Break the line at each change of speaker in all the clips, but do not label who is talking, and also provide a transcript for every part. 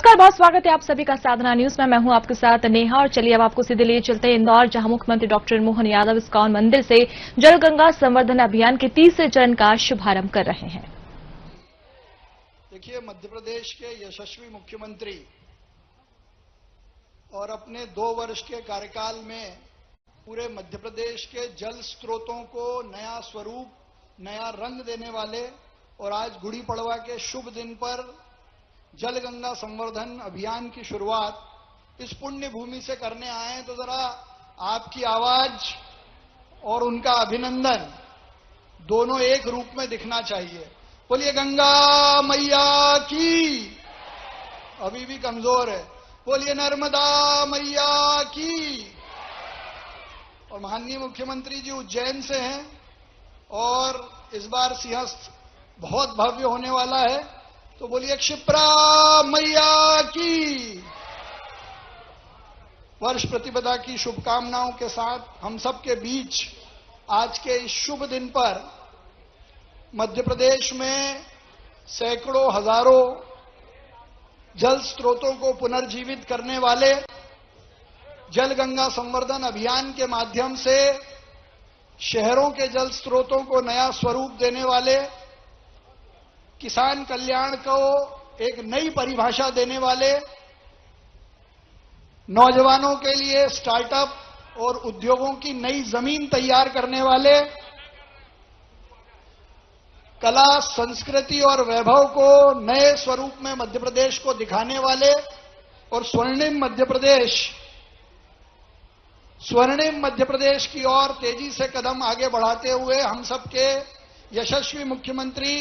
नमस्कार, बहुत स्वागत है आप सभी का साधना न्यूज में। मैं हूं आपके साथ नेहा और चलिए अब आपको सीधे लिए चलते हैं इंदौर, जहां मुख्यमंत्री डॉक्टर मोहन यादव इस्कॉन मंदिर से जल गंगा संवर्धन अभियान के तीसरे चरण का शुभारंभ कर रहे हैं।
देखिए, मध्य प्रदेश के यशस्वी मुख्यमंत्री और अपने 2 वर्ष के कार्यकाल में पूरे मध्य प्रदेश के जल स्रोतों को नया स्वरूप, नया रंग देने वाले और आज गुड़ी पड़वा के शुभ दिन पर जल गंगा संवर्धन अभियान की शुरुआत इस पुण्य भूमि से करने आए हैं। तो जरा आपकी आवाज और उनका अभिनंदन दोनों एक रूप में दिखना चाहिए। बोलिए गंगा मैया की। अभी भी कमजोर है। बोलिए नर्मदा मैया की। और माननीय मुख्यमंत्री जी उज्जैन से हैं और इस बार सिंहस्थ बहुत भव्य होने वाला है, तो बोलिए क्षिप्रा मैया की। वर्ष प्रतिपदा की शुभकामनाओं के साथ हम सबके बीच आज के इस शुभ दिन पर मध्य प्रदेश में सैकड़ों हजारों जल स्रोतों को पुनर्जीवित करने वाले जल गंगा संवर्धन अभियान के माध्यम से शहरों के जल स्रोतों को नया स्वरूप देने वाले, किसान कल्याण को एक नई परिभाषा देने वाले, नौजवानों के लिए स्टार्टअप और उद्योगों की नई जमीन तैयार करने वाले, कला संस्कृति और वैभव को नए स्वरूप में मध्य प्रदेश को दिखाने वाले और स्वर्णिम मध्य प्रदेश की ओर तेजी से कदम आगे बढ़ाते हुए हम सबके यशस्वी मुख्यमंत्री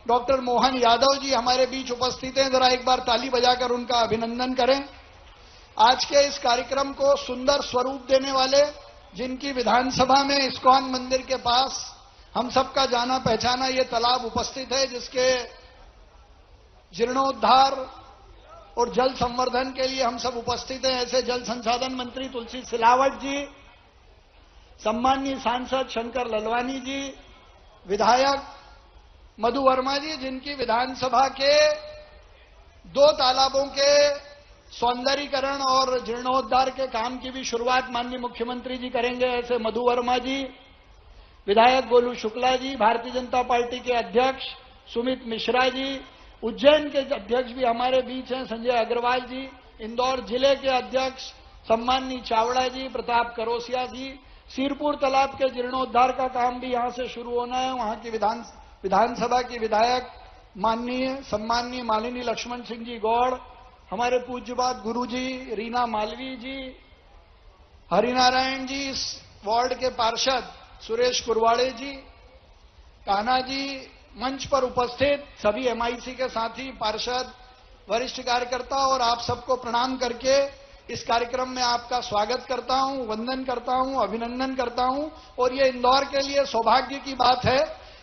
डॉक्टर मोहन यादव जी हमारे बीच उपस्थित हैं। जरा एक बार ताली बजाकर उनका अभिनंदन करें। आज के इस कार्यक्रम को सुंदर स्वरूप देने वाले, जिनकी विधानसभा में इस्कॉन मंदिर के पास हम सबका जाना पहचाना ये तालाब उपस्थित है, जिसके जीर्णोद्धार और जल संवर्धन के लिए हम सब उपस्थित हैं। ऐसे जल संसाधन मंत्री तुलसी सिलावट जी, सम्माननीय सांसद शंकर ललवानी जी, विधायक मधु वर्मा जी, जिनकी विधानसभा के 2 तालाबों के सौंदर्यीकरण और जीर्णोद्धार के काम की भी शुरुआत माननीय मुख्यमंत्री जी करेंगे। ऐसे मधु वर्मा जी, विधायक गोलू शुक्ला जी, भारतीय जनता पार्टी के अध्यक्ष सुमित मिश्रा जी, उज्जैन के अध्यक्ष भी हमारे बीच हैं संजय अग्रवाल जी, इंदौर जिले के अध्यक्ष सम्माननीय चावड़ा जी, प्रताप करोसिया जी, सिरपुर तालाब के जीर्णोद्धार का काम भी यहां से शुरू होना है। वहां की विधानसभा की विधायक माननीय सम्माननीय मालिनी लक्ष्मण सिंह जी गौड़, हमारे पूज्यपाद गुरुजी रीना मालवी जी, हरिनारायण जी, इस वार्ड के पार्षद सुरेश कुरवाड़े जी, कान्हा जी, मंच पर उपस्थित सभी एमआईसी के साथी, पार्षद, वरिष्ठ कार्यकर्ता और आप सबको प्रणाम करके इस कार्यक्रम में आपका स्वागत करता हूं, वंदन करता हूं, अभिनंदन करता हूं। और ये इंदौर के लिए सौभाग्य की बात है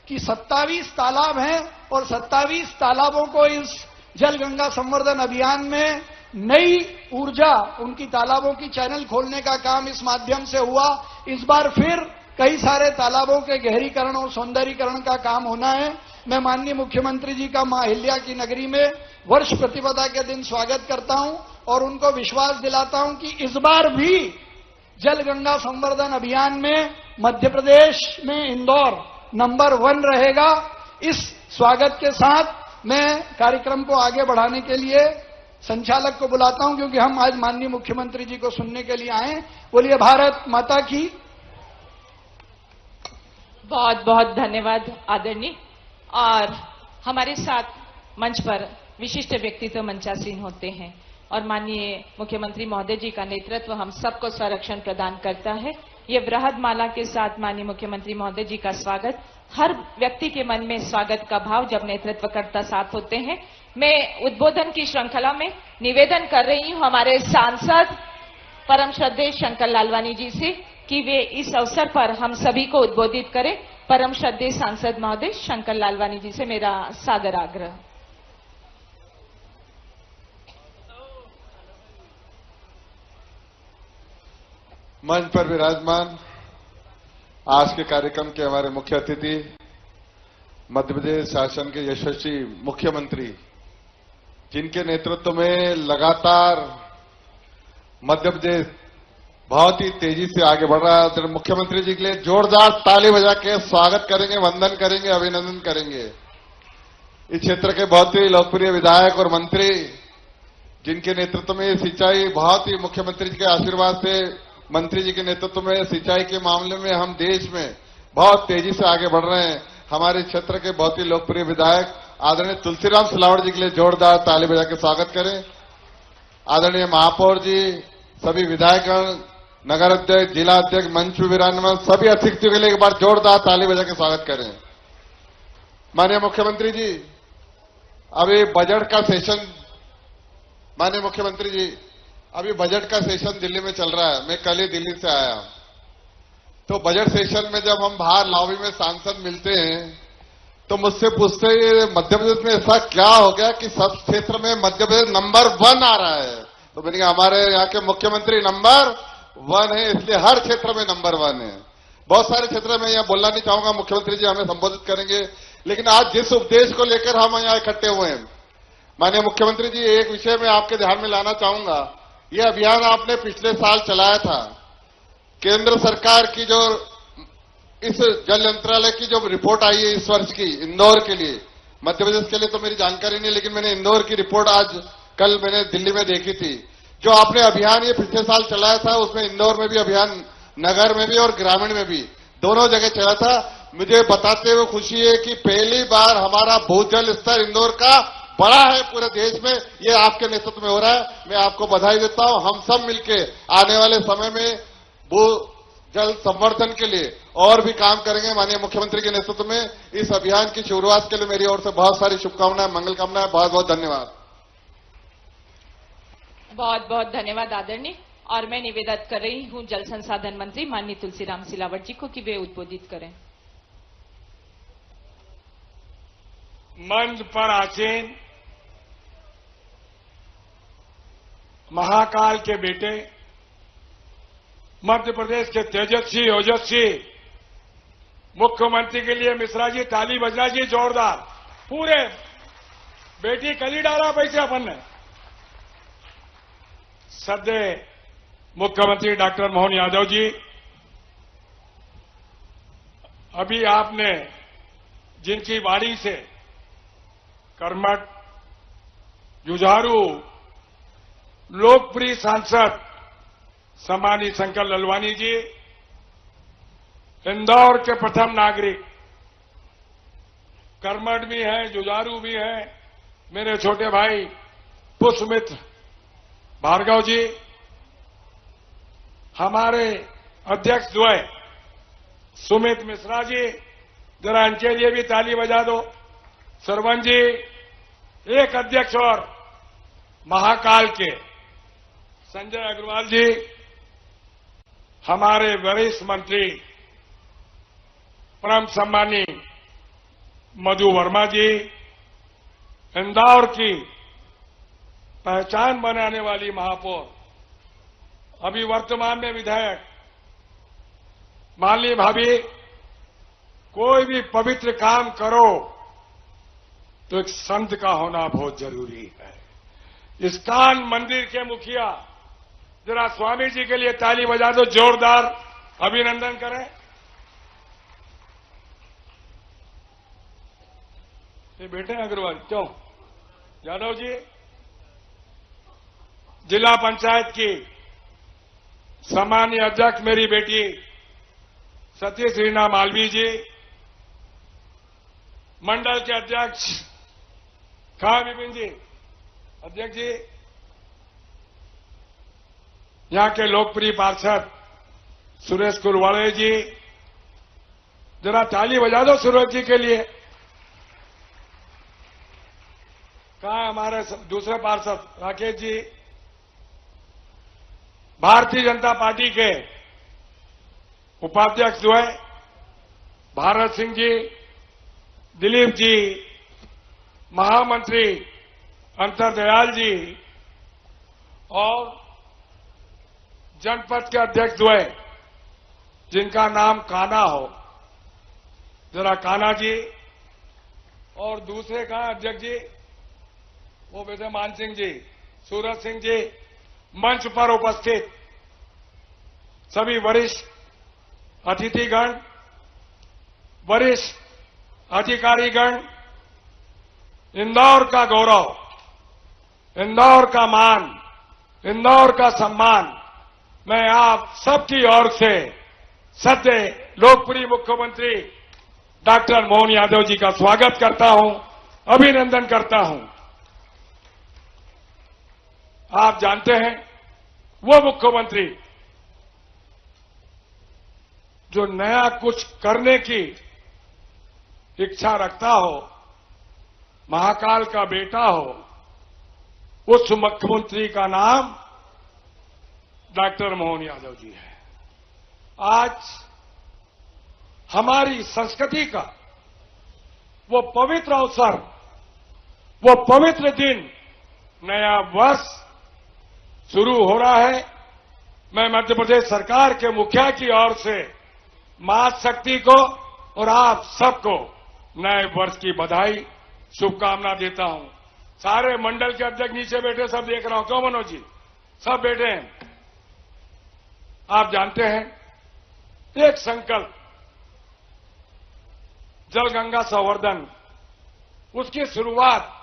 कि 27 तालाब हैं और 27 तालाबों को इस जल गंगा संवर्धन अभियान में नई ऊर्जा, उनकी तालाबों की चैनल खोलने का काम इस माध्यम से हुआ। इस बार फिर कई सारे तालाबों के गहरीकरण और सौंदर्यीकरण का काम होना है। मैं माननीय मुख्यमंत्री जी का मां अहिल्या की नगरी में वर्ष प्रतिपदा के दिन स्वागत करता हूं और उनको विश्वास दिलाता हूं कि इस बार भी जल गंगा संवर्धन अभियान में मध्य प्रदेश में इंदौर नंबर 1 रहेगा। इस स्वागत के साथ मैं कार्यक्रम को आगे बढ़ाने के लिए संचालक को बुलाता हूं, क्योंकि हम आज माननीय मुख्यमंत्री जी को सुनने के लिए आए। बोलिए भारत माता की।
बहुत बहुत धन्यवाद आदरणीय। और हमारे साथ मंच पर विशिष्ट व्यक्तित्व मंचासीन होते हैं और माननीय मुख्यमंत्री महोदय जी का नेतृत्व हम सबको संरक्षण प्रदान करता है। ये वृहद माला के साथ माननीय मुख्यमंत्री महोदय जी का स्वागत, हर व्यक्ति के मन में स्वागत का भाव जब नेतृत्वकर्ता साथ होते हैं। मैं उद्बोधन की श्रृंखला में निवेदन कर रही हूं हमारे सांसद परम श्रद्धेय शंकर लालवानी जी से कि वे इस अवसर पर हम सभी को उद्बोधित करें। परम श्रद्धेय सांसद महोदय शंकर लालवानी जी से मेरा सादर आग्रह।
मंच पर विराजमान आज के कार्यक्रम के हमारे मुख्य अतिथि मध्य प्रदेश शासन के यशस्वी मुख्यमंत्री जिनके नेतृत्व में लगातार मध्य प्रदेश बहुत ही तेजी से आगे बढ़ रहा है। तो मुख्यमंत्री जी के लिए जोरदार ताली बजा के स्वागत करेंगे, वंदन करेंगे, अभिनंदन करेंगे। इस क्षेत्र के बहुत ही लोकप्रिय विधायक और मंत्री जिनके नेतृत्व में सिंचाई बहुत ही मुख्यमंत्री जी के आशीर्वाद से, मंत्री जी के नेतृत्व में सिंचाई के मामले में हम देश में बहुत तेजी से आगे बढ़ रहे हैं। हमारे क्षेत्र के बहुत ही लोकप्रिय विधायक आदरणीय तुलसीराम सिलावट जी के लिए जोरदार ताली बजा के स्वागत करें। आदरणीय महापौर जी, सभी विधायकगण, नगर अध्यक्ष, जिला अध्यक्ष, मंच में विराजमान सभी अतिथियों के लिए एक बार जोरदार ताली बजा के स्वागत करें। माननीय मुख्यमंत्री जी, अभी बजट का सेशन, माननीय मुख्यमंत्री जी, अभी बजट का सेशन दिल्ली में चल रहा है। मैं कल ही दिल्ली से आया, तो बजट सेशन में जब हम बाहर लॉबी में सांसद मिलते हैं तो मुझसे पूछते हैं मध्य प्रदेश में ऐसा क्या हो गया कि सब क्षेत्र में मध्य प्रदेश नंबर 1 आ रहा है। तो मैंने कहा हमारे यहाँ के मुख्यमंत्री नंबर 1 है, इसलिए हर क्षेत्र में नंबर 1 है। बहुत सारे क्षेत्र में यहाँ बोलना नहीं चाहूंगा, मुख्यमंत्री जी हमें संबोधित करेंगे, लेकिन आज जिस उपदेश को लेकर हम यहाँ इकट्ठे हुए हैं, माननीय मुख्यमंत्री जी, एक विषय में आपके ध्यान में लाना चाहूंगा। यह अभियान आपने पिछले साल चलाया था। केंद्र सरकार की जो इस जल मंत्रालय की जो रिपोर्ट आई है इस वर्ष की इंदौर के लिए, मध्य प्रदेश के लिए तो मेरी जानकारी नहीं, लेकिन मैंने इंदौर की रिपोर्ट आज कल मैंने दिल्ली में देखी थी। जो आपने अभियान ये पिछले साल चलाया था, उसमें इंदौर में भी अभियान, नगर में भी और ग्रामीण में भी, दोनों जगह चला था। मुझे बताते हुए खुशी है कि पहली बार हमारा भूजल स्तर इंदौर का बड़ा है पूरे देश में। ये आपके नेतृत्व में हो रहा है, मैं आपको बधाई देता हूं। हम सब मिलके आने वाले समय में भू जल संवर्धन के लिए और भी काम करेंगे। माननीय मुख्यमंत्री के नेतृत्व में इस अभियान की शुरुआत के लिए मेरी ओर से बहुत सारी शुभकामनाएं, मंगल कामनाएं। बहुत बहुत धन्यवाद।
बहुत बहुत धन्यवाद आदरणीय। और मैं निवेदन कर रही हूं जल संसाधन मंत्री माननीय तुलसीराम सिलावट जी को कि वे उद्बोधित करें।
मंच पर आसीन महाकाल के बेटे, मध्य प्रदेश के तेजस्वी ओजस्वी मुख्यमंत्री के लिए मिश्रा जी, ताली बजना जी जोरदार। पूरे बेटी कली डाला पैसे अपन ने। सद्य मुख्यमंत्री डॉक्टर मोहन यादव जी, अभी आपने जिनकी वाणी से कर्मठ, जुझारू, लोकप्रिय सांसद सम्मानी शंकर ललवानी जी, इंदौर के प्रथम नागरिक, कर्मठ भी हैं, जुझारू भी हैं, मेरे छोटे भाई पुष्पमित्र भार्गव जी, हमारे अध्यक्ष द्वय सुमित मिश्रा जी, जरा इनके लिए भी ताली बजा दो। सरवन जी, एक अध्यक्ष और महाकाल के संजय अग्रवाल जी, हमारे वरिष्ठ मंत्री परम सम्मानी मधु वर्मा जी, इंदौर की पहचान बनाने वाली महापौर, अभी वर्तमान में विधायक मालिनी भाभी, कोई भी पवित्र काम करो तो एक संत का होना बहुत जरूरी है। इस्कॉन मंदिर के मुखिया, जरा स्वामी जी के लिए ताली बजा दो, जोरदार अभिनंदन करें। ये बेटे अग्रवाल क्यों? यादव जी, जिला पंचायत की सम्मानीय अध्यक्ष मेरी बेटी सतीश रीना मालवी जी, मंडल के अध्यक्ष खा विपिन जी, अध्यक्ष जी, यहां के लोकप्रिय पार्षद सुरेश कुरवाड़े जी, जरा ताली बजा दो सुरेश जी के लिए। कहा हमारे दूसरे पार्षद राकेश जी, भारतीय जनता पार्टी के उपाध्यक्ष जो है भारत सिंह जी, दिलीप जी, महामंत्री अंतरदयाल जी और जनपद के अध्यक्ष जो है जिनका नाम काना हो, जरा काना जी, और दूसरे का अध्यक्ष जी वो विद्यमान सिंह जी, सूरज सिंह जी, मंच पर उपस्थित सभी वरिष्ठ अतिथिगण, वरिष्ठ अधिकारीगण, इंदौर का गौरव, इंदौर का मान, इंदौर का सम्मान, मैं आप सबकी ओर से सद्य लोकप्रिय मुख्यमंत्री डॉक्टर मोहन यादव जी का स्वागत करता हूं, अभिनंदन करता हूं। आप जानते हैं वो मुख्यमंत्री जो नया कुछ करने की इच्छा रखता हो, महाकाल का बेटा हो, उस मुख्यमंत्री का नाम डॉक्टर मोहन यादव जी है। आज हमारी संस्कृति का वो पवित्र अवसर, वो पवित्र दिन, नया वर्ष शुरू हो रहा है। मैं मध्य प्रदेश सरकार के मुखिया की ओर से मां शक्ति को और आप सबको नए वर्ष की बधाई, शुभकामना देता हूं। सारे मंडल के अध्यक्ष नीचे बैठे, सब देख रहा हूं, क्यों मनोज जी, सब बैठे हैं। आप जानते हैं एक संकल्प, जल गंगा संवर्धन, उसकी शुरुआत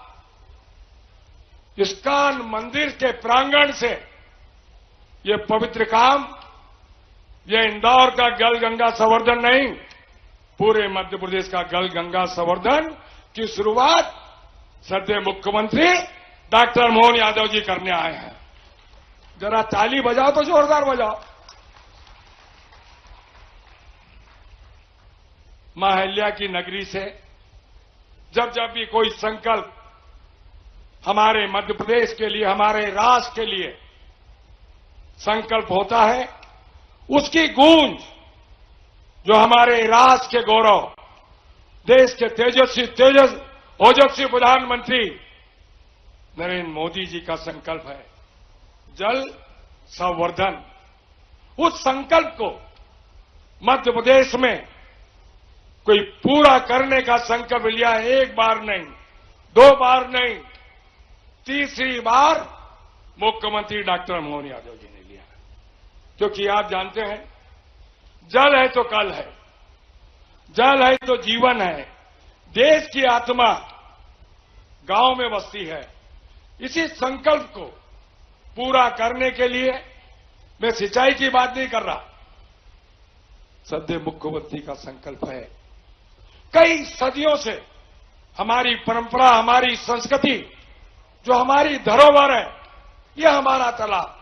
इस्कॉन मंदिर के प्रांगण से, ये पवित्र काम, ये इंदौर का जल गंगा संवर्धन नहीं, पूरे मध्य प्रदेश का जल गंगा संवर्धन की शुरुआत सद्य मुख्यमंत्री डॉक्टर मोहन यादव जी करने आए हैं। जरा ताली बजाओ तो जोरदार बजाओ। मां अहिल्या की नगरी से जब जब भी कोई संकल्प हमारे मध्य प्रदेश के लिए, हमारे राष्ट्र के लिए संकल्प होता है, उसकी गूंज जो हमारे राष्ट्र के गौरव, देश के ओजस्वी प्रधानमंत्री नरेंद्र मोदी जी का संकल्प है, जल संवर्धन। उस संकल्प को मध्य प्रदेश में कोई पूरा करने का संकल्प लिया, एक बार नहीं, दो बार नहीं, तीसरी बार मुख्यमंत्री डॉक्टर मोहन यादव जी ने लिया। क्योंकि आप जानते हैं जल है तो कल है, जल है तो जीवन है, देश की आत्मा गांव में बसती है। इसी संकल्प को पूरा करने के लिए मैं सिंचाई की बात नहीं कर रहा, सद्य मुख्यमंत्री का संकल्प है। कई सदियों से हमारी परंपरा, हमारी संस्कृति, जो हमारी धरोहर है, यह हमारा तालाब,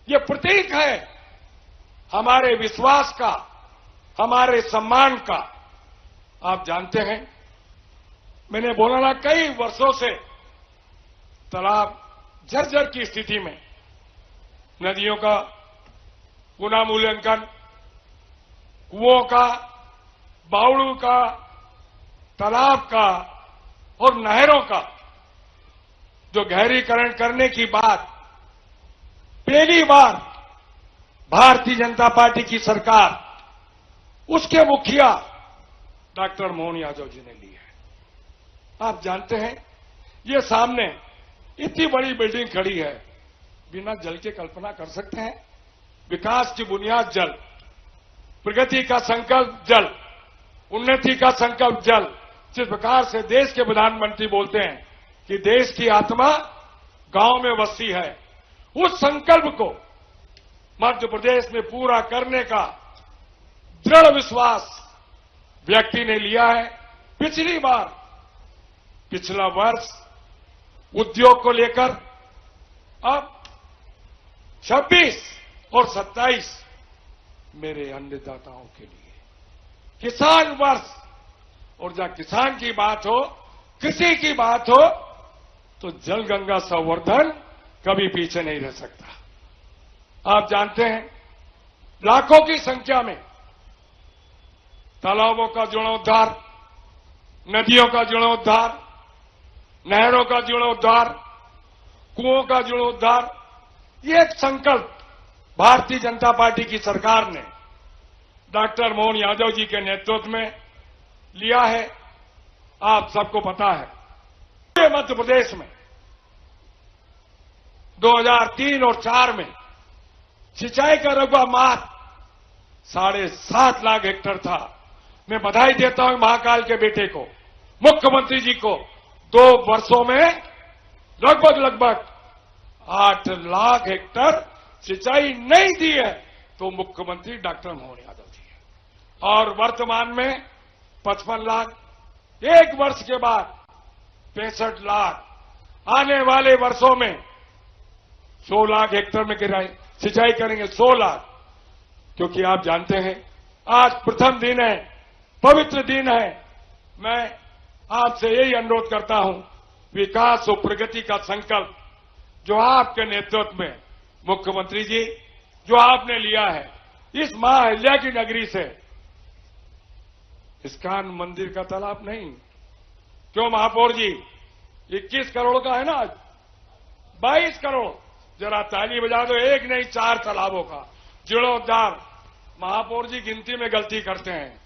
ये प्रतीक है हमारे विश्वास का, हमारे सम्मान का। आप जानते हैं मैंने बोला ना, कई वर्षों से तालाब जर्जर की स्थिति में, नदियों का पुनर्मूल्यांकन, कुओं का, बावड़ों का, तालाब का और नहरों का जो गहरीकरण करने की बात पहली बार भारतीय जनता पार्टी की सरकार, उसके मुखिया डॉक्टर मोहन यादव जी ने ली है। आप जानते हैं ये सामने इतनी बड़ी बिल्डिंग खड़ी है, बिना जल के कल्पना कर सकते हैं? विकास की बुनियाद जल, प्रगति का संकल्प जल, उन्नति का संकल्प जल। जिस प्रकार से देश के प्रधानमंत्री बोलते हैं कि देश की आत्मा गांव में बसती है, उस संकल्प को मध्य प्रदेश में पूरा करने का दृढ़ विश्वास व्यक्ति ने लिया है। पिछली बार, पिछला वर्ष उद्योग को लेकर, अब 26 और 27 मेरे अन्नदाताओं के लिए किसान वर्ष। और जहां किसान की बात हो, कृषि की बात हो, तो जल गंगा संवर्धन कभी पीछे नहीं रह सकता। आप जानते हैं लाखों की संख्या में तालाबों का जीर्णोद्धार, नदियों का जीर्णोद्धार, नहरों का जीर्णोद्धार, कुओं का जीर्णोद्धार, ये एक संकल्प भारतीय जनता पार्टी की सरकार ने डॉक्टर मोहन यादव जी के नेतृत्व में लिया है। आप सबको पता है मध्य प्रदेश में 2003 और 4 में सिंचाई का रकबा मात्र 7.5 लाख हेक्टेयर था। मैं बधाई देता हूं महाकाल के बेटे को, मुख्यमंत्री जी को। 2 वर्षों में लगभग 8 लाख हेक्टेयर सिंचाई नहीं दी है, तो मुख्यमंत्री डॉक्टर मोहन यादव जी है। और वर्तमान में 55 लाख, एक वर्ष के बाद 65 लाख, आने वाले वर्षों में 100 लाख हेक्टेयर में सिंचाई करेंगे, 100 लाख। क्योंकि आप जानते हैं आज प्रथम दिन है, पवित्र दिन है। मैं आपसे यही अनुरोध करता हूं, विकास और प्रगति का संकल्प जो आपके नेतृत्व में मुख्यमंत्री जी जो आपने लिया है, इस मां अहिल्या की नगरी से इस्कॉन मंदिर का तालाब नहीं, क्यों महापौर जी, 21 करोड़ का है ना आज, 22 करोड़। जरा ताली बजा दो, एक नहीं 4 तालाबों का जीर्णोद्धार। महापौर जी गिनती में गलती करते हैं।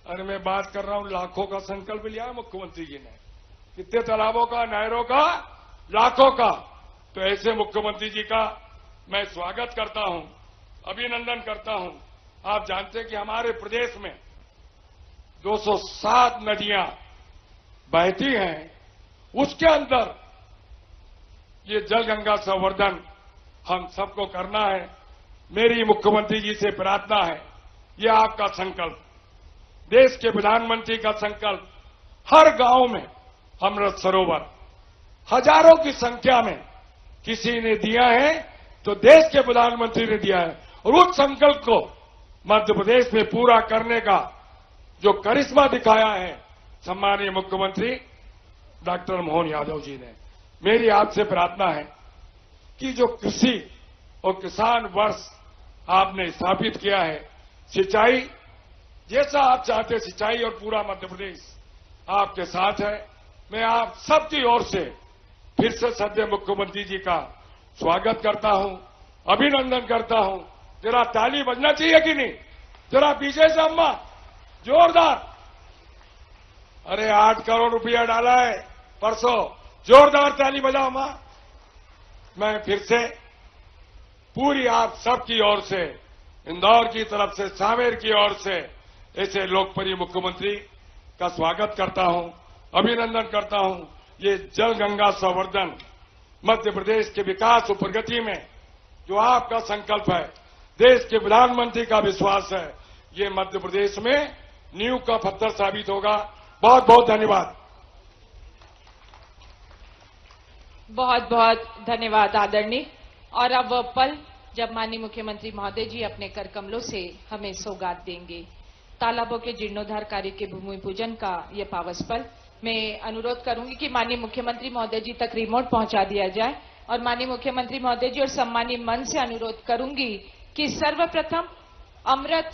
अरे मैं बात कर रहा हूं, लाखों का संकल्प लिया है मुख्यमंत्री जी ने, कितने तालाबों का, नहरों का, लाखों का। तो ऐसे मुख्यमंत्री जी का मैं स्वागत करता हूं, अभिनंदन करता हूं। आप जानते हैं कि हमारे प्रदेश में 207 नदियां बहती हैं, उसके अंदर ये जल गंगा संवर्धन हम सबको करना है। मेरी मुख्यमंत्री जी से प्रार्थना है, ये आपका संकल्प, देश के प्रधानमंत्री का संकल्प, हर गांव में अमृत सरोवर हजारों की संख्या में किसी ने दिया है, तो देश के प्रधानमंत्री ने दिया है। और उस संकल्प को मध्य प्रदेश में पूरा करने का जो करिश्मा दिखाया है सम्मानीय मुख्यमंत्री डॉक्टर मोहन यादव जी ने। मेरी आपसे प्रार्थना है कि जो कृषि और किसान वर्ष आपने स्थापित किया है, सिंचाई जैसा आप चाहते, सिंचाई और पूरा मध्य प्रदेश आपके साथ है। मैं आप सबकी ओर से फिर से सद्य मुख्यमंत्री जी का स्वागत करता हूं, अभिनंदन करता हूं। जरा ताली बजना चाहिए कि नहीं? जरा पीछे से अम्मा जोरदार। अरे 8 करोड़ रुपया डाला है परसों, जोरदार ताली बजाओ मां। मैं फिर से पूरी आप सबकी ओर से, इंदौर की तरफ से, सांवेर की ओर से ऐसे लोकप्रिय मुख्यमंत्री का स्वागत करता हूं, अभिनंदन करता हूं। ये जल गंगा संवर्धन मध्य प्रदेश के विकास और प्रगति में जो आपका संकल्प है, देश के प्रधानमंत्री का विश्वास है, ये मध्य प्रदेश में नींव का पत्थर साबित होगा। बहुत बहुत धन्यवाद।
बहुत बहुत धन्यवाद आदरणीय। और अब वह पल जब माननीय मुख्यमंत्री महोदय जी अपने कर कमलों से हमें सौगात देंगे। तालाबों के जीर्णोद्धार कार्य के भूमि पूजन का यह पावस पल, मैं अनुरोध करूंगी कि माननीय मुख्यमंत्री महोदय जी तक रिमोट पहुंचा दिया जाए। और माननीय मुख्यमंत्री महोदय जी और सम्मानीय मन से अनुरोध करूंगी कि सर्वप्रथम अमृत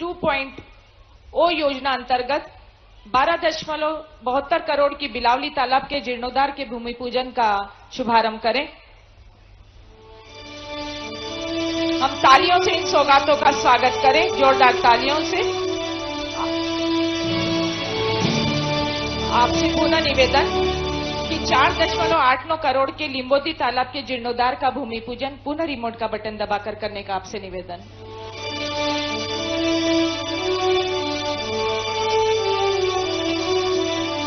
2.0 योजना अंतर्गत 12.72 करोड़ की बिलावली तालाब के जीर्णोद्धार के भूमि पूजन का शुभारंभ करें। हम तालियों से इन सौगातों का स्वागत करें, जोरदार तालियों से। आपसे पुनः निवेदन कि 4.89 करोड़ के लिंबोती तालाब के जीर्णोद्धार का भूमि पूजन पुनः रिमोट का बटन दबाकर करने का आपसे निवेदन।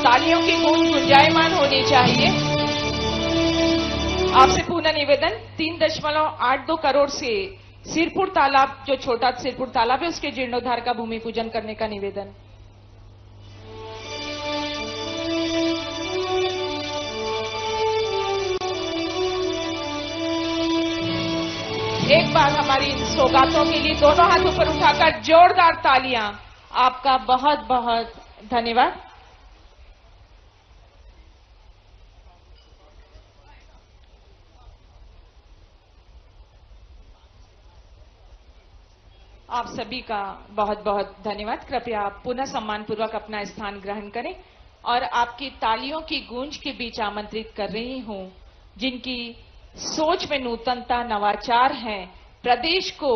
तालियों की गूंज गुंजायमान होनी चाहिए। आपसे पुनः निवेदन 3.82 करोड़ से सिरपुर तालाब, जो छोटा सिरपुर तालाब है, उसके जीर्णोद्धार का भूमि पूजन करने का निवेदन। एक बार हमारी इन सौगातों के लिए दोनों हाथ ऊपर उठाकर जोरदार तालियां। आपका बहुत बहुत धन्यवाद। आप सभी का बहुत बहुत धन्यवाद। कृपया आप पुनः सम्मानपूर्वक अपना स्थान ग्रहण करें और आपकी तालियों की गूंज के बीच आमंत्रित कर रही हूं जिनकी सोच में नूतनता, नवाचार है, प्रदेश को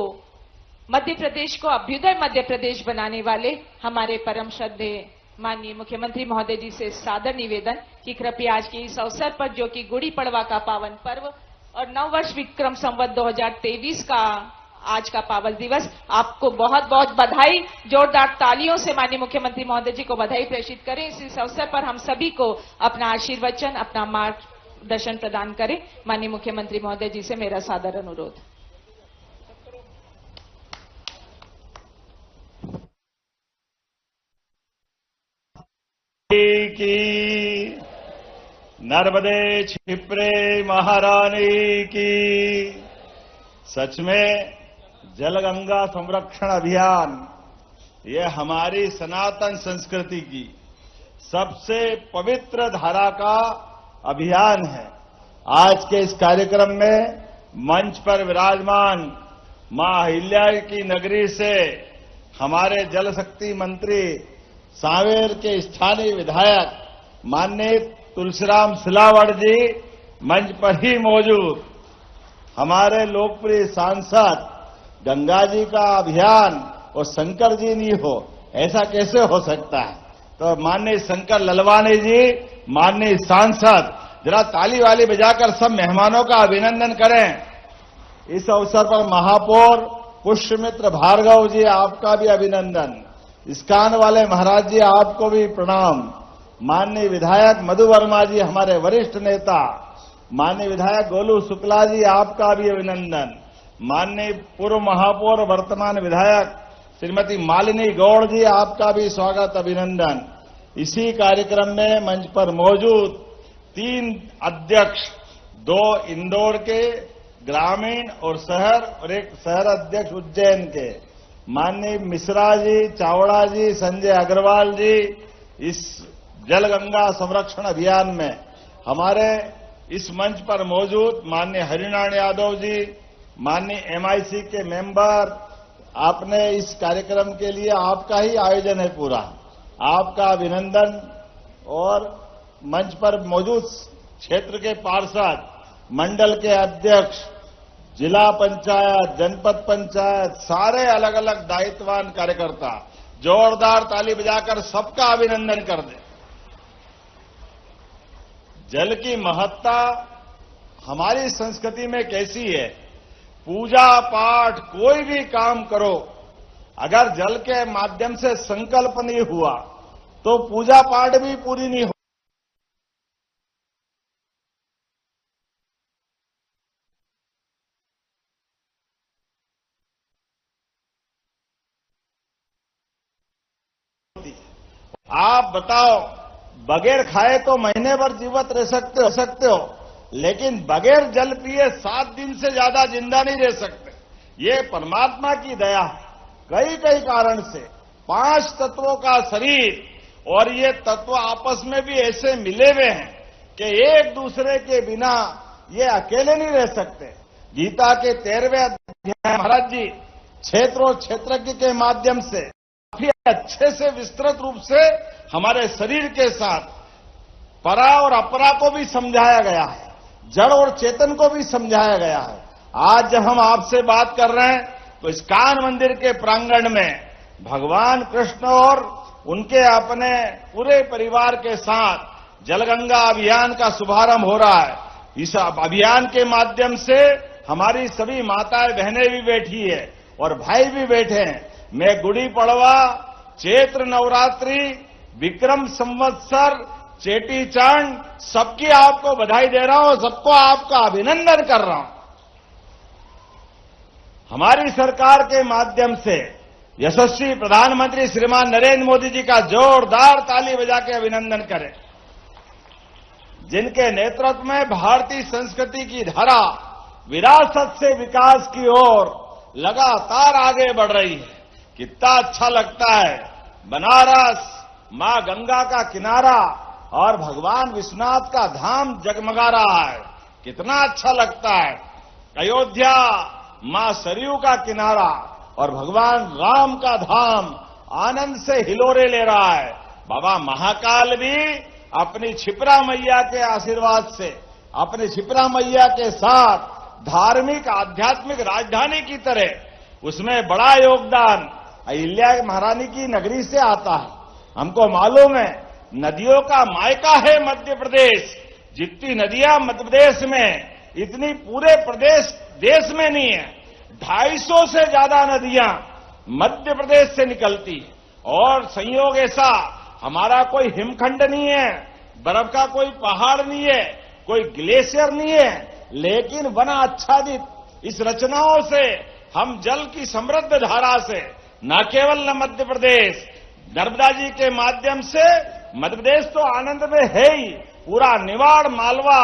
मध्य प्रदेश को अभ्युदय मध्य प्रदेश बनाने वाले हमारे परम श्रद्धेय माननीय मुख्यमंत्री महोदय जी से सादर निवेदन कि कृपया आज के इस अवसर पर जो कि गुड़ी पड़वा का पावन पर्व और नववर्ष विक्रम संवत 2023 का आज का पावन दिवस, आपको बहुत बहुत बधाई। जोरदार तालियों से माननीय मुख्यमंत्री महोदय जी को बधाई प्रेषित करें। इस अवसर पर हम सभी को अपना आशीर्वचन, अपना मार्गदर्शन प्रदान करें। माननीय मुख्यमंत्री महोदय जी से मेरा सादर अनुरोध।
की नर्मदे क्षिप्रे महारानी की। सच में जलगंगा संरक्षण अभियान ये हमारी सनातन संस्कृति की सबसे पवित्र धारा का अभियान है। आज के इस कार्यक्रम में मंच पर विराजमान मां अहिल्या की नगरी से हमारे जल शक्ति मंत्री सांवेर के स्थानीय विधायक माननीय तुलसीराम सिलावट जी मंच पर ही मौजूद, हमारे लोकप्रिय सांसद गंगा जी का अभियान और शंकर जी नहीं हो, ऐसा कैसे हो सकता है। तो माननीय शंकर ललवानी जी, माननीय सांसद, जरा ताली वाली बजाकर सब मेहमानों का अभिनंदन करें। इस अवसर पर महापौर पुष्यमित्र भार्गव जी, आपका भी अभिनंदन। इस्कान वाले महाराज जी, आपको भी प्रणाम। माननीय विधायक मधु वर्मा जी, हमारे वरिष्ठ नेता, माननीय विधायक गोलू शुक्ला जी, आपका भी अभिनंदन। माननीय पूर्व महापौर वर्तमान विधायक श्रीमती मालिनी गौड़ जी, आपका भी स्वागत, अभिनंदन। इसी कार्यक्रम में मंच पर मौजूद 3 अध्यक्ष, 2 इंदौर के ग्रामीण और शहर और एक शहर अध्यक्ष उज्जैन के, माननीय मिश्रा जी, चावड़ा जी, संजय अग्रवाल जी, इस जलगंगा संरक्षण अभियान में हमारे इस मंच पर मौजूद माननीय हरिनारायण यादव जी, माननीय एमआईसी के मेंबर, आपने इस कार्यक्रम के लिए आपका ही आयोजन है पूरा, आपका अभिनंदन। और मंच पर मौजूद क्षेत्र के पार्षद, मंडल के अध्यक्ष, जिला पंचायत, जनपद पंचायत, सारे अलग अलग दायित्ववान कार्यकर्ता, जोरदार ताली बजाकर सबका अभिनंदन कर दें। जल की महत्ता हमारी संस्कृति में कैसी है, पूजा पाठ कोई भी काम करो, अगर जल के माध्यम से संकल्प नहीं हुआ तो पूजा पाठ भी पूरी नहीं हो। आप बताओ, बगैर खाए तो महीने भर जीवित रह सकते हो, लेकिन बगैर जल पिए 7 दिन से ज्यादा जिंदा नहीं रह सकते। ये परमात्मा की दया है। कई कई कारण से 5 तत्वों का शरीर और ये तत्व आपस में भी ऐसे मिले हुए हैं कि एक दूसरे के बिना ये अकेले नहीं रह सकते। गीता के 13वें अध्याय महाराज जी क्षेत्र और क्षेत्रज्ञ के माध्यम से काफी अच्छे से विस्तृत रूप से हमारे शरीर के साथ परा और अपरा को भी समझाया गया है, जड़ और चेतन को भी समझाया गया है। आज जब हम आपसे बात कर रहे हैं तो इस्कान मंदिर के प्रांगण में भगवान कृष्ण और उनके अपने पूरे परिवार के साथ जलगंगा अभियान का शुभारंभ हो रहा है। इस अभियान के माध्यम से हमारी सभी माताएं बहनें भी बैठी है और भाई भी बैठे हैं। मैं गुड़ी पड़वा, चैत्र नवरात्रि, विक्रम संवत्सर, चेटी चांद, सबकी आपको बधाई दे रहा हूं, सबको आपका अभिनंदन कर रहा हूं। हमारी सरकार के माध्यम से यशस्वी प्रधानमंत्री श्रीमान नरेंद्र मोदी जी का जोरदार ताली बजा के अभिनंदन करें, जिनके नेतृत्व में भारतीय संस्कृति की धारा विरासत से विकास की ओर लगातार आगे बढ़ रही है। कितना अच्छा लगता है, बनारस मां गंगा का किनारा और भगवान विश्वनाथ का धाम जगमगा रहा है, कितना अच्छा लगता है। अयोध्या मां सरयू का किनारा और भगवान राम का धाम आनंद से हिलोरे ले रहा है। बाबा महाकाल भी अपनी क्षिप्रा मैया के आशीर्वाद से, अपनी क्षिप्रा मैया के साथ धार्मिक आध्यात्मिक राजधानी की तरह उसमें बड़ा योगदान अहिल्या महारानी की नगरी से आता है। हमको मालूम है नदियों का मायका है मध्य प्रदेश। जितनी नदियां मध्य प्रदेश में, इतनी पूरे प्रदेश देश में नहीं है। 250 से ज्यादा नदियां मध्य प्रदेश से निकलती है। और संयोग ऐसा, हमारा कोई हिमखंड नहीं है, बर्फ का कोई पहाड़ नहीं है, कोई ग्लेशियर नहीं है, लेकिन वन आच्छादित इस रचनाओं से हम जल की समृद्ध धारा से न केवल मध्य प्रदेश, नर्मदा जी के माध्यम से मध्य प्रदेश तो आनंद में है ही, पूरा निवाड़, मालवा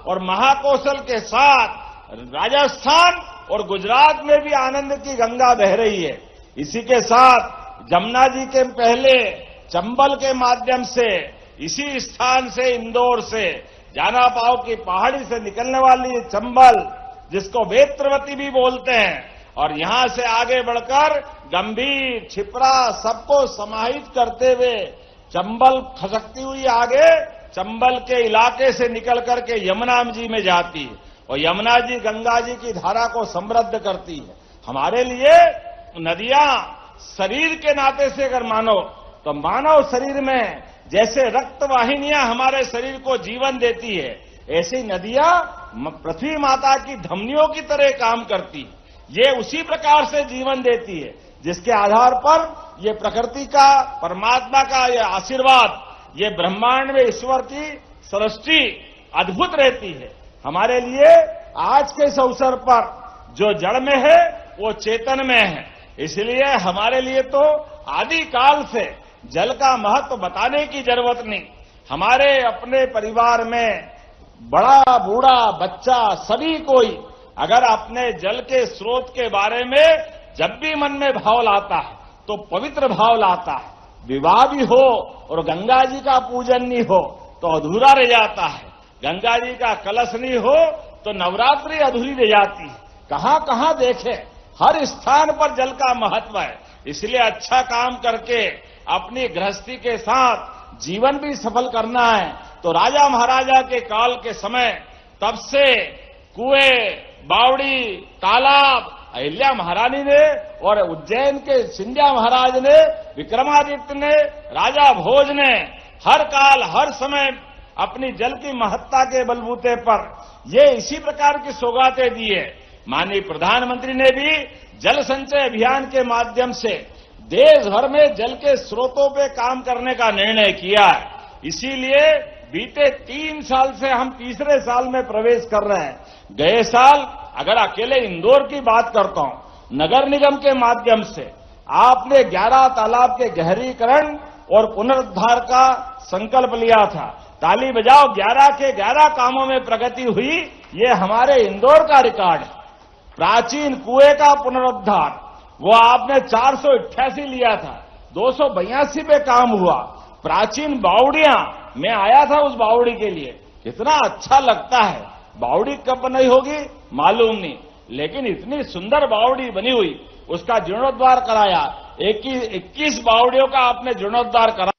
और महाकौशल के साथ राजस्थान और गुजरात में भी आनंद की गंगा बह रही है। इसी के साथ जमुना जी के पहले चंबल के माध्यम से, इसी स्थान से, इंदौर से, जानापाव की पहाड़ी से निकलने वाली चंबल, जिसको वेत्रवती भी बोलते हैं, और यहां से आगे बढ़कर गंभीर, छिपरा सबको समाहित करते हुए चंबल खसकती हुई आगे चंबल के इलाके से निकल करके यमुना जी में जाती है और यमुना जी गंगा जी की धारा को समृद्ध करती है। हमारे लिए नदियां शरीर के नाते से अगर मानो तो मानव शरीर में जैसे रक्त वाहिनियां हमारे शरीर को जीवन देती है, ऐसी नदियां पृथ्वी माता की धमनियों की तरह काम करती है। ये उसी प्रकार से जीवन देती है जिसके आधार पर ये प्रकृति का, परमात्मा का ये आशीर्वाद, ये ब्रह्मांड में ईश्वर की सृष्टि अद्भुत रहती है। हमारे लिए आज के इस अवसर पर जो जड़ में है वो चेतन में है। इसलिए हमारे लिए तो आदिकाल से जल का महत्व बताने की जरूरत नहीं। हमारे अपने परिवार में बड़ा, बूढ़ा, बच्चा, सभी कोई अगर अपने जल के स्रोत के बारे में जब भी मन में भाव लाता है तो पवित्र भाव लाता है। विवाह भी हो और गंगा जी का पूजन नहीं हो तो अधूरा रह जाता है। गंगा जी का कलश नहीं हो तो नवरात्रि अधूरी रह जाती है। कहां कहां देखे, हर स्थान पर जल का महत्व है। इसलिए अच्छा काम करके अपनी गृहस्थी के साथ जीवन भी सफल करना है तो राजा महाराजा के काल के समय तब से कुएं, बावड़ी, तालाब अहिल्या महारानी ने और उज्जैन के सिंधिया महाराज ने, विक्रमादित्य ने, राजा भोज ने हर काल हर समय अपनी जल की महत्ता के बलबूते पर ये इसी प्रकार की सौगातें दी है। माननीय प्रधानमंत्री ने भी जल संचय अभियान के माध्यम से देश भर में जल के स्रोतों पे काम करने का निर्णय किया है। इसीलिए बीते 3 साल से हम तीसरे साल में प्रवेश कर रहे हैं। गए साल अगर अकेले इंदौर की बात करता हूं, नगर निगम के माध्यम से आपने 11 तालाब के गहरीकरण और पुनरुद्धार का संकल्प लिया था। ताली बजाओ, 11 के 11 कामों में प्रगति हुई। ये हमारे इंदौर का रिकॉर्ड है। प्राचीन कुएं का पुनरुद्धार वो आपने 488 लिया था, 282 पे काम हुआ। प्राचीन बावड़ियां, मैं आया था उस बावड़ी के लिए, कितना अच्छा लगता है। बावड़ी कब बनाई होगी मालूम नहीं, लेकिन इतनी सुंदर बावड़ी बनी हुई, उसका जीर्णोद्धार कराया। 21 बावड़ियों का आपने जीर्णोद्धार कराया।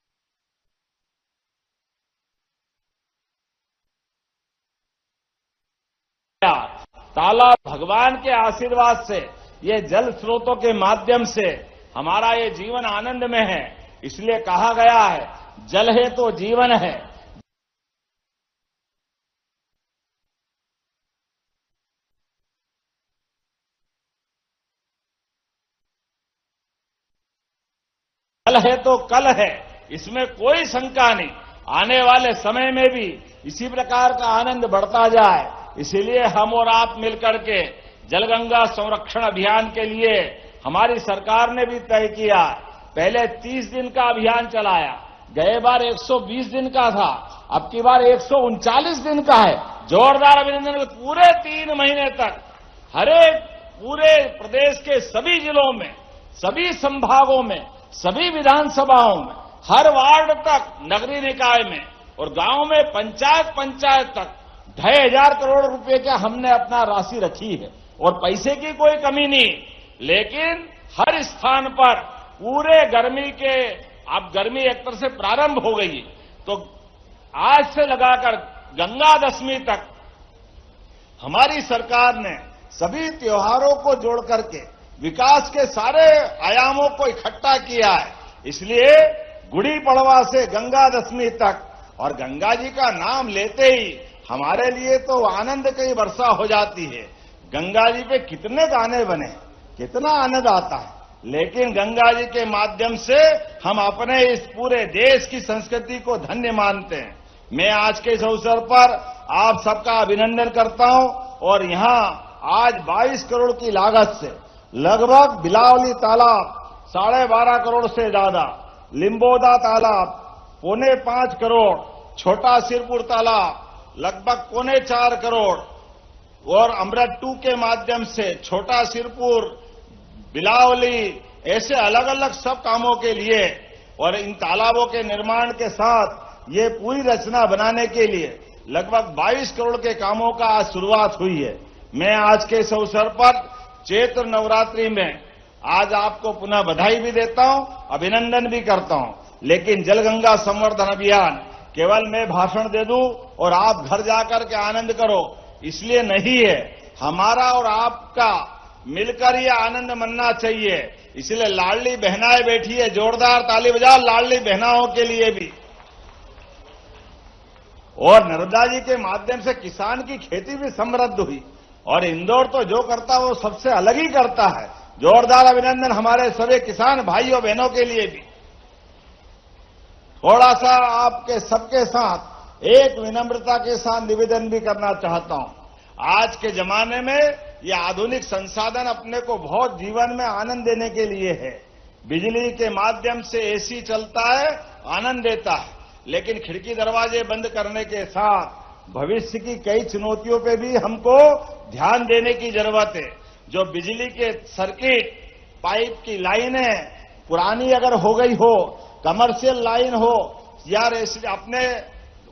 तालाब भगवान के आशीर्वाद से, ये जल स्रोतों के माध्यम से हमारा ये जीवन आनंद में है। इसलिए कहा गया है जल है तो जीवन है। जल है तो कल है, इसमें कोई शंका नहीं। आने वाले समय में भी इसी प्रकार का आनंद बढ़ता जाए। इसीलिए हम और आप मिलकर के जलगंगा संरक्षण अभियान के लिए हमारी सरकार ने भी तय किया। पहले 30 दिन का अभियान चलाया, गए बार 120 दिन का था, अब की बार 139 दिन का है। जोरदार अभिनंदन। पूरे 3 महीने तक हरेक पूरे प्रदेश के सभी जिलों में, सभी संभागों में, सभी विधानसभाओं में, हर वार्ड तक, नगरीय निकाय में और गांव में, पंचायत तक 2,500 करोड़ रुपए का हमने अपना राशि रखी है और पैसे की कोई कमी नहीं। लेकिन हर स्थान पर पूरे गर्मी के, अब गर्मी एक तरह से प्रारंभ हो गई, तो आज से लगाकर गंगा दशमी तक हमारी सरकार ने सभी त्योहारों को जोड़ करके विकास के सारे आयामों को इकट्ठा किया है। इसलिए गुड़ी पड़वा से गंगा दशमी तक, और गंगा जी का नाम लेते ही हमारे लिए तो आनंद की वर्षा हो जाती है। गंगा जी पे कितने गाने बने, कितना आनंद आता है, लेकिन गंगा जी के माध्यम से हम अपने इस पूरे देश की संस्कृति को धन्य मानते हैं। मैं आज के इस अवसर पर आप सबका अभिनंदन करता हूं, और यहां आज 22 करोड़ की लागत से लगभग बिलावली तालाब 12.5 करोड़ से ज्यादा, लिंबोदा तालाब 4.25 करोड़, छोटा सिरपुर तालाब लगभग 4.25 करोड़, और अमृत 2 के माध्यम से छोटा सिरपुर, बिलावली, ऐसे अलग अलग सब कामों के लिए, और इन तालाबों के निर्माण के साथ ये पूरी रचना बनाने के लिए लगभग 22 करोड़ के कामों का आज शुरुआत हुई है। मैं आज के इस अवसर पर चैत्र नवरात्रि में आज आपको पुनः बधाई भी देता हूं, अभिनंदन भी करता हूं। लेकिन जलगंगा संवर्धन अभियान केवल मैं भाषण दे दूं और आप घर जाकर के आनंद करो, इसलिए नहीं है। हमारा और आपका मिलकर ये आनंद मनना चाहिए। इसलिए लाडली बहनाएं बैठी है, जोरदार ताली बजाओ लाडली बहनाओं के लिए भी। और नर्मदा जी के माध्यम से किसान की खेती भी समृद्ध हुई, और इंदौर तो जो करता है वो सबसे अलग ही करता है। जोरदार अभिनंदन हमारे सभी किसान भाइयों बहनों के लिए भी। थोड़ा सा आपके सबके साथ एक विनम्रता के साथ निवेदन भी करना चाहता हूं। आज के जमाने में ये आधुनिक संसाधन अपने को बहुत जीवन में आनंद देने के लिए है। बिजली के माध्यम से एसी चलता है, आनंद देता है, लेकिन खिड़की दरवाजे बंद करने के साथ भविष्य की कई चुनौतियों पे भी हमको ध्यान देने की जरूरत है। जो बिजली के सर्किट, पाइप की लाइनें पुरानी अगर हो गई हो, कमर्शियल लाइन हो या अपने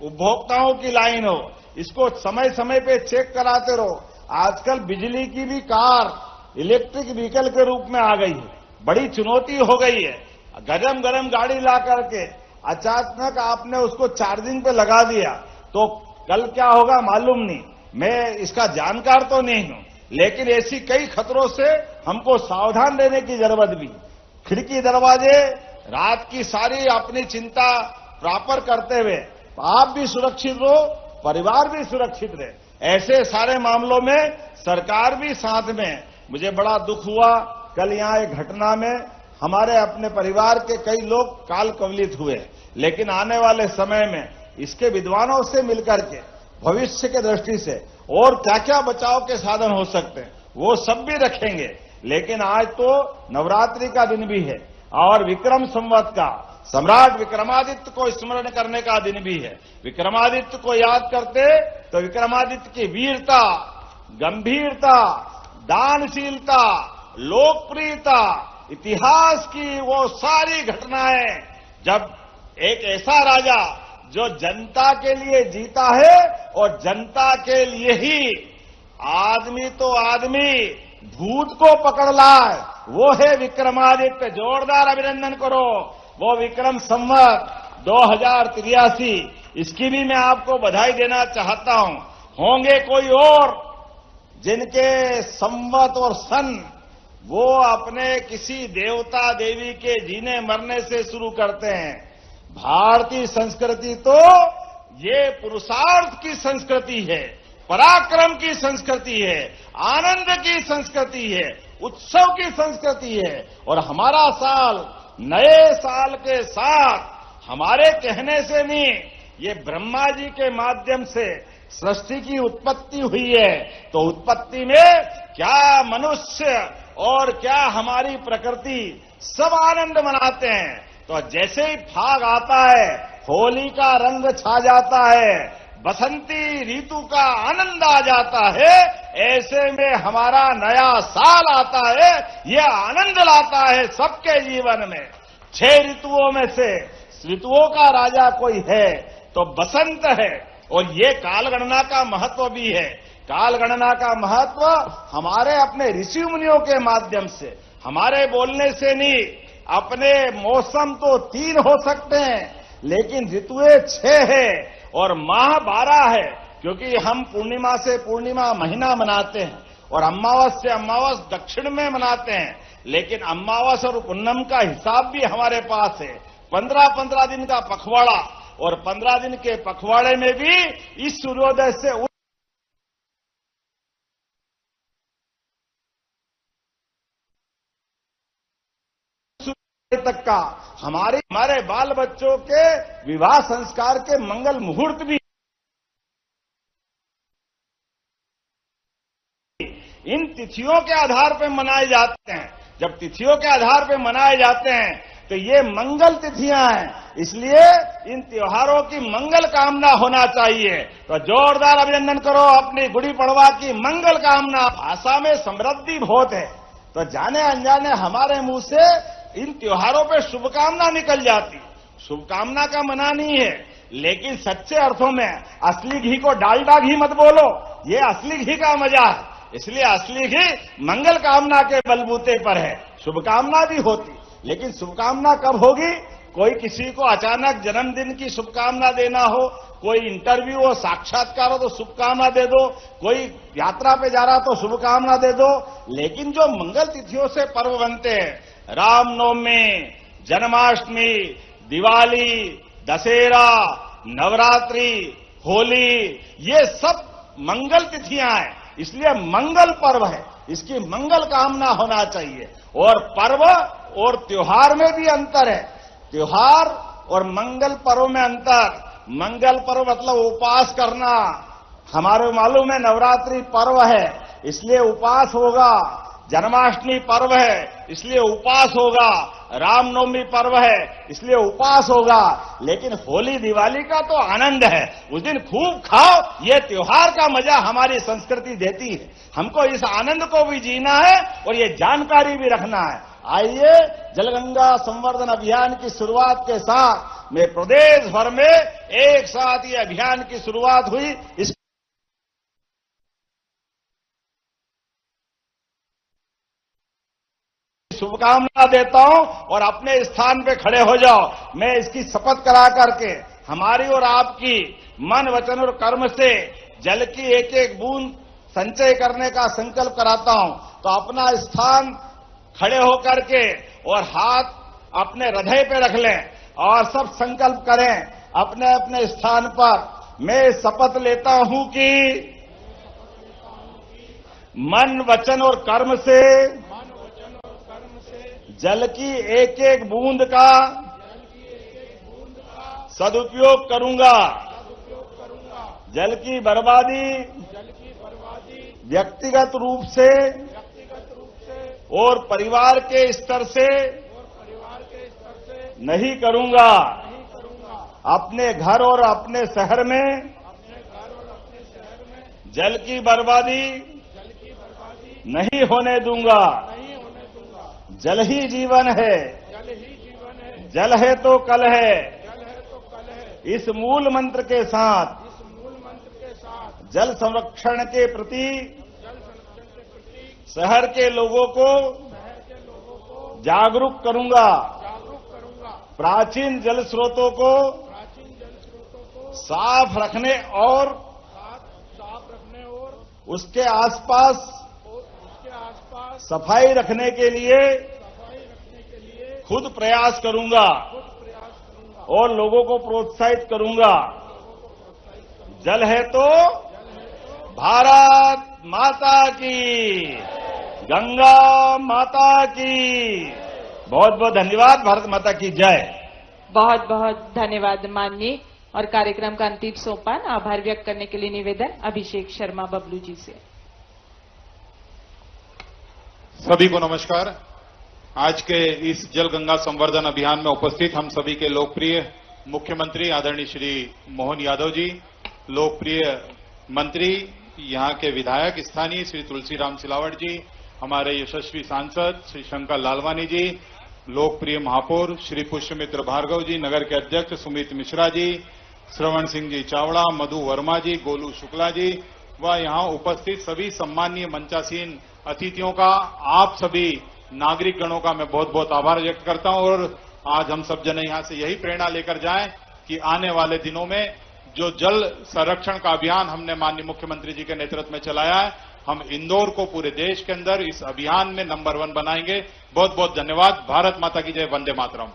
उपभोक्ताओं की लाइन हो, इसको समय समय पे चेक कराते रहो। आजकल बिजली की भी कार इलेक्ट्रिक व्हीकल के रूप में आ गई है, बड़ी चुनौती हो गई है। गरम गरम गाड़ी ला करके अचानक आपने उसको चार्जिंग पे लगा दिया तो कल क्या होगा मालूम नहीं। मैं इसका जानकार तो नहीं हूं, लेकिन ऐसी कई खतरों से हमको सावधान रहने की जरूरत भी। खिड़की दरवाजे रात की सारी अपनी चिंता प्रॉपर करते हुए आप भी सुरक्षित रहो, परिवार भी सुरक्षित रहे। ऐसे सारे मामलों में सरकार भी साथ में। मुझे बड़ा दुख हुआ कल यहां एक घटना में हमारे अपने परिवार के कई लोग काल कवलित हुए, लेकिन आने वाले समय में इसके विद्वानों से मिलकर के भविष्य के दृष्टि से और क्या क्या बचाव के साधन हो सकते हैं वो सब भी रखेंगे। लेकिन आज तो नवरात्रि का दिन भी है और विक्रम संवत का सम्राट विक्रमादित्य को स्मरण करने का दिन भी है। विक्रमादित्य को याद करते तो विक्रमादित्य की वीरता, गंभीरता, दानशीलता, लोकप्रियता, इतिहास की वो सारी घटनाएं, जब एक ऐसा राजा जो जनता के लिए जीता है और जनता के लिए ही आदमी तो आदमी भूत को पकड़ लाए, वो है विक्रमादित्य। जोरदार अभिनंदन करो। वो विक्रम संवत 2083, इसकी भी मैं आपको बधाई देना चाहता हूं। होंगे कोई और जिनके संवत और सन वो अपने किसी देवता देवी के जीने मरने से शुरू करते हैं। भारतीय संस्कृति तो ये पुरुषार्थ की संस्कृति है, पराक्रम की संस्कृति है, आनंद की संस्कृति है, उत्सव की संस्कृति है। और हमारा साल नए साल के साथ हमारे कहने से नहीं, ये ब्रह्मा जी के माध्यम से सृष्टि की उत्पत्ति हुई है। तो उत्पत्ति में क्या मनुष्य और क्या हमारी प्रकृति सब आनंद मनाते हैं। तो जैसे ही फाग आता है, होली का रंग छा जाता है, बसंती ऋतु का आनंद आ जाता है, ऐसे में हमारा नया साल आता है, यह आनंद लाता है सबके जीवन में। 6 ऋतुओं में से ऋतुओं का राजा कोई है तो बसंत है। और ये कालगणना का महत्व भी है। कालगणना का महत्व हमारे अपने ऋषि मुनियों के माध्यम से, हमारे बोलने से नहीं। अपने मौसम तो 3 हो सकते हैं, लेकिन ऋतुएं 6 है और माह 12 है, क्योंकि हम पूर्णिमा से पूर्णिमा महीना मनाते हैं। और अमावस से अमावस दक्षिण में मनाते हैं, लेकिन अमावस और पूनम का हिसाब भी हमारे पास है। 15-15 दिन का पखवाड़ा, और 15 दिन के पखवाड़े में भी इस सूर्योदय से तक का हमारे बाल बच्चों के विवाह संस्कार के मंगल मुहूर्त भी इन तिथियों के आधार पर मनाए जाते हैं। जब तिथियों के आधार पर मनाए जाते हैं तो ये मंगल तिथियां हैं, इसलिए इन त्योहारों की मंगल कामना होना चाहिए। तो जोरदार अभिनंदन करो अपनी गुड़ी पड़वा की मंगल कामना। भाषा में समृद्धि बहुत है, तो जाने अनजाने हमारे मुंह से इन त्योहारों पे शुभकामना निकल जाती। शुभकामना का मना नहीं है, लेकिन सच्चे अर्थों में असली घी को डालडा घी मत बोलो, ये असली घी का मजा है। इसलिए असली घी मंगल कामना के बलबूते पर है। शुभकामना भी होती, लेकिन शुभकामना कब होगी? कोई किसी को अचानक जन्मदिन की शुभकामना देना हो, कोई इंटरव्यू हो, साक्षात्कार हो तो शुभकामना दे दो, कोई यात्रा पे जा रहा तो शुभकामना दे दो। लेकिन जो मंगल तिथियों से पर्व बनते हैं, रामनवमी, जन्माष्टमी, दिवाली, दशहरा, नवरात्रि, होली, ये सब मंगल तिथियां हैं, इसलिए मंगल पर्व है, इसकी मंगल कामना होना चाहिए। और पर्व और त्योहार में भी अंतर है, त्योहार और मंगल पर्व में अंतर। मंगल पर्व मतलब उपवास करना, हमारे मालूम है नवरात्रि पर्व है इसलिए उपवास होगा, जन्माष्टमी पर्व है इसलिए उपवास होगा, रामनवमी पर्व है इसलिए उपवास होगा। लेकिन होली दिवाली का तो आनंद है, उस दिन खूब खाओ, ये त्योहार का मजा हमारी संस्कृति देती है। हमको इस आनंद को भी जीना है और ये जानकारी भी रखना है। आइए जलगंगा संवर्धन अभियान की शुरुआत के साथ में प्रदेश भर में एक साथ ये अभियान की शुरुआत हुई। इस शुभकामना देता हूं और अपने स्थान पे खड़े हो जाओ। मैं इसकी शपथ करा करके हमारी और आपकी मन, वचन और कर्म से जल की एक एक बूंद संचय करने का संकल्प कराता हूं। तो अपना स्थान खड़े होकर के और हाथ अपने हृदय पे रख लें और सब संकल्प करें अपने अपने स्थान पर। मैं शपथ लेता हूं कि मन, वचन और कर्म से जल की एक एक बूंद का सदुपयोग करूंगा। जल की बर्बादी व्यक्तिगत रूप से और परिवार के स्तर से नहीं करूंगा। अपने घर और अपने शहर में जल की बर्बादी नहीं होने दूंगा। जल ही जीवन है, जल है तो कल है। इस मूल मंत्र के साथ जल संरक्षण के प्रति शहर के लोगों को जागरूक करूंगा। प्राचीन जल स्रोतों को साफ रखने और उसके आसपास सफाई रखने के लिए खुद प्रयास करूंगा और लोगों को प्रोत्साहित करूंगा। जल है तो भारत माता की, गंगा माता की। बहुत बहुत धन्यवाद। भारत माता की जय।
बहुत बहुत धन्यवाद माननीय। और कार्यक्रम का अंतिम सोपान आभार व्यक्त करने के लिए निवेदन अभिषेक शर्मा बबलू जी से।
सभी को नमस्कार। आज के इस जल गंगा संवर्धन अभियान में उपस्थित हम सभी के लोकप्रिय मुख्यमंत्री आदरणीय श्री मोहन यादव जी, लोकप्रिय मंत्री, यहाँ के विधायक स्थानीय श्री तुलसीराम सिलावट जी, हमारे यशस्वी सांसद श्री शंकर लालवानी जी, लोकप्रिय महापौर श्री पुष्यमित्र भार्गव जी, नगर के अध्यक्ष सुमित मिश्रा जी, श्रवण सिंह जी चावड़ा, मधु वर्मा जी, गोलू शुक्ला जी व यहाँ उपस्थित सभी सम्मानीय मंचासीन अतिथियों का, आप सभी नागरिक गणों का मैं बहुत बहुत आभार व्यक्त करता हूं। और आज हम सब जन यहां से यही प्रेरणा लेकर जाएं कि आने वाले दिनों में जो जल संरक्षण का अभियान हमने माननीय मुख्यमंत्री जी के नेतृत्व में चलाया है, हम इंदौर को पूरे देश के अंदर इस अभियान में नंबर 1 बनाएंगे। बहुत बहुत धन्यवाद। भारत माता की जय। वंदे मातरम।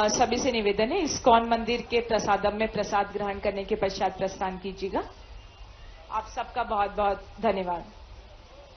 सभी से निवेदन है, इस्कॉन मंदिर के प्रसादम में प्रसाद ग्रहण करने के पश्चात प्रस्थान कीजिएगा। आप सबका बहुत बहुत धन्यवाद।